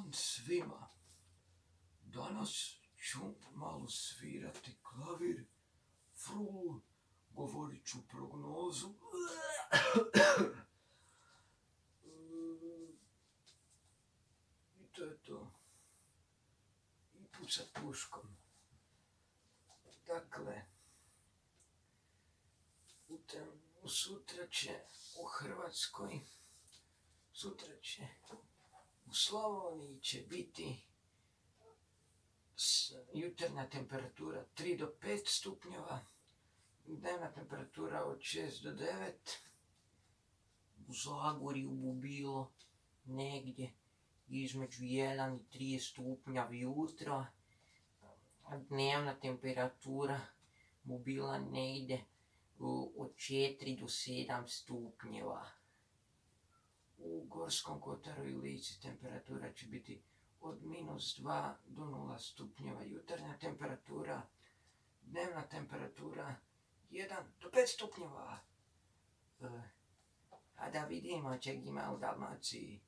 dan svima. Danas ću malo svirati klavir, frulu, govorit ću prognozu. I to je to. I pucat puškom. Dakle, sutra će u Hrvatskoj, u Slavoniji će biti jutarnja temperatura 3 do 5 stupnjeva, dnevna temperatura od 6 do 9, u Zagorju bi bilo negdje između 1 i 3 stupnja ujutro, a dnevna temperatura bi bila negdje od 4 do 7 stupnjeva. U Gorskom kotaru i Lici temperatura će biti od -2 do 0 stupnjeva jutarnja temperatura, dnevna temperatura 1 do 5 stupnjeva. A da vidimo čeg ima u Dalmaciji.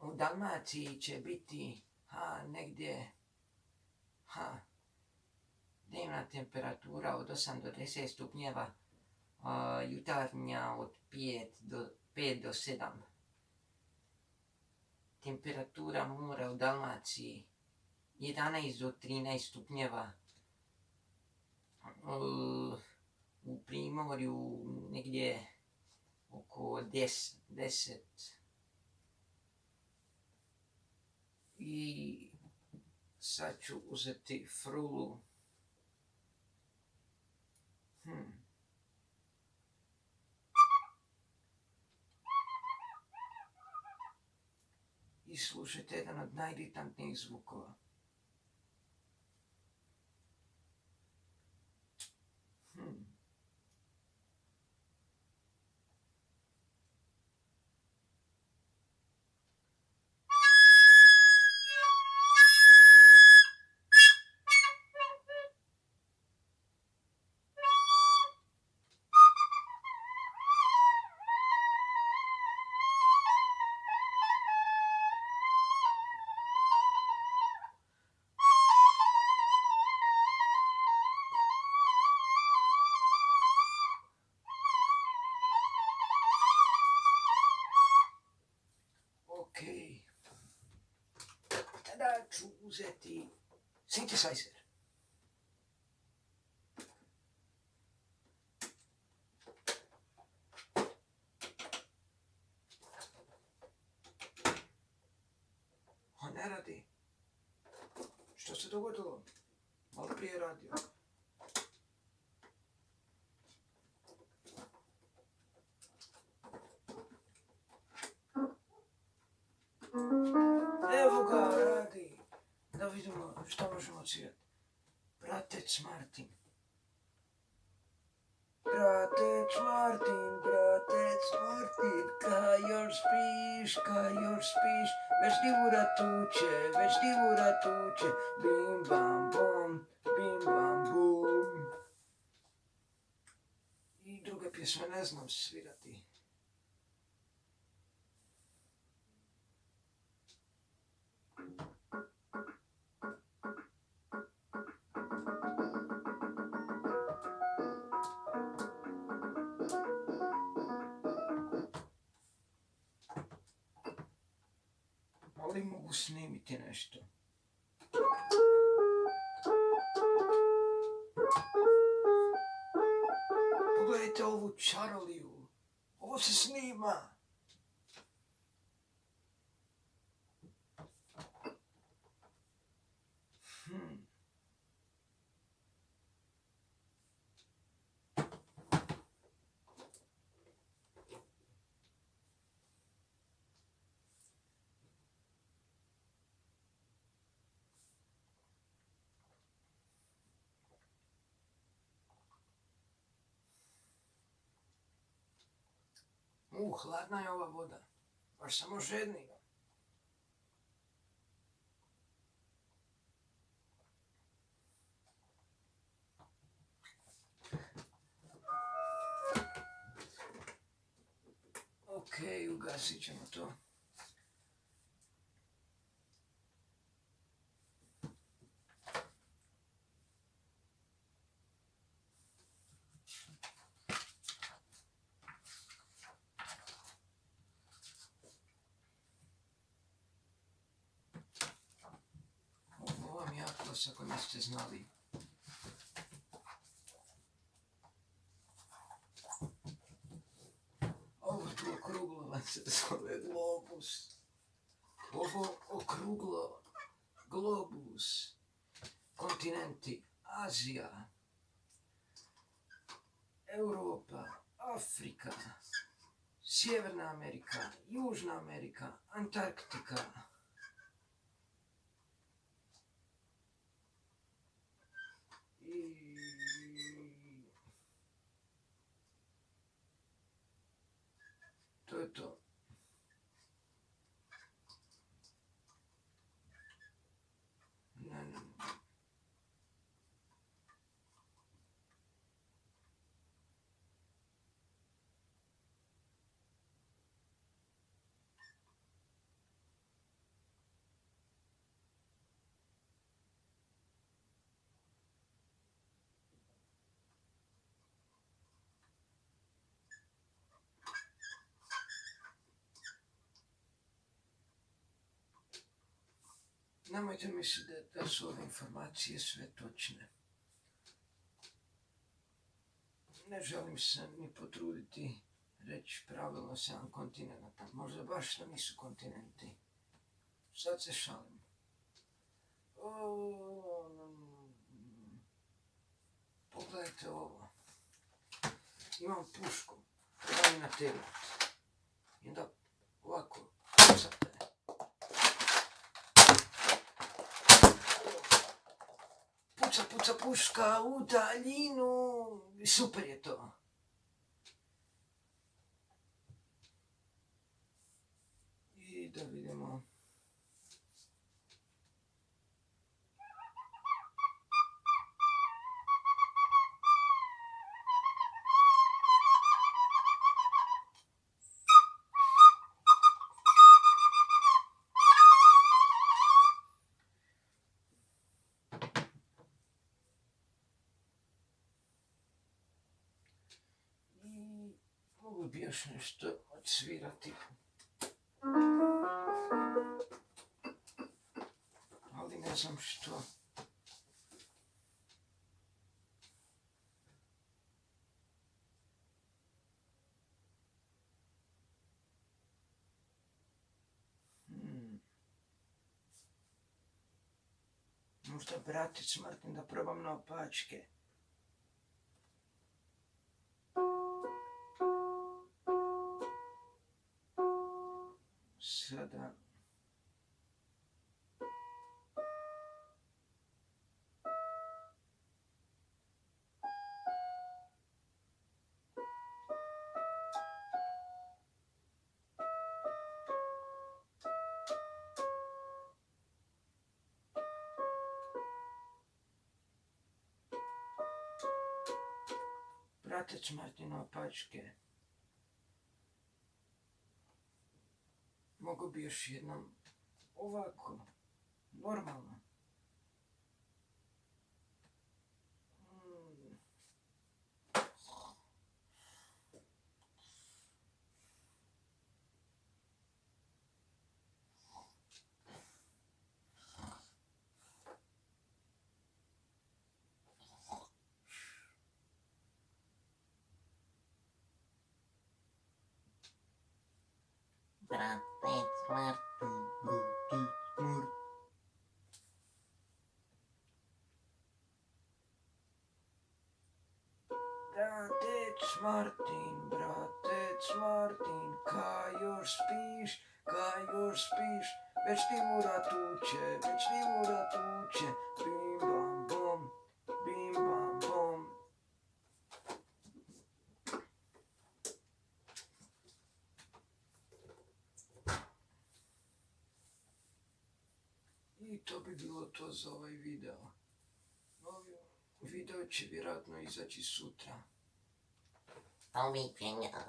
U Dalmaciji će biti negdje dnevna temperatura od 8 do 10 stupnjeva, jutarnja od 5 do 7. Temperatura mora u Dalmaciji 11 do 13 stupnjeva, u Primorju negdje oko 10. I sad ću uzeti frulu. I slušajte jedan od najritantnijih zvukova. Tada ću uzeti synthesizer. Ne radi. Što se dogodilo? Malo prije radio. Evo ga, radi. Da vidimo što možemo čijati. Bratec Martin. Bratec Martin, ka još spiš, već divura tuče, bim bam bum. I druge pjesme ne znam svirati. Ali mogu snimiti nešto. Pogledajte ovu čaroliju. Ovo se snima. Hladna je ova voda. Baš samo žedni. Ok, ugasit ćemo to. vas ako niste znali. Ovo tu okruglo vam se zove globus. Ovo okruglo globus. Kontinenti Azija, Europa, Afrika, Sjeverna Amerika, Južna Amerika, Antarktika. I to je to. Ne. Nemojte misliti da su ove informacije sve točne. Ne želim se ni potruditi reći pravilno 7 kontinenta. Možda baš to nisu kontinenti. Sad se šalim. Pogledajte ovo. Imam pušku. Daj na teret. I onda ovako pucate. Puca puška u daljinu. Super je to. I da vidimo. Mogu bi još nešto odsvirati. Ali ne znam što. Možda bratec Martin da probam na opačke. Sada. Bratec Martin opačke. Mogu bi još jednom ovako, normalno. Bratec Martin. Bratec Martin, kaj još spiš, već ti ura tuče, bim bam bom, bim bam bom. I to bi bilo to za ovaj video. Video će vjerojatno izaći sutra. Doviđenja.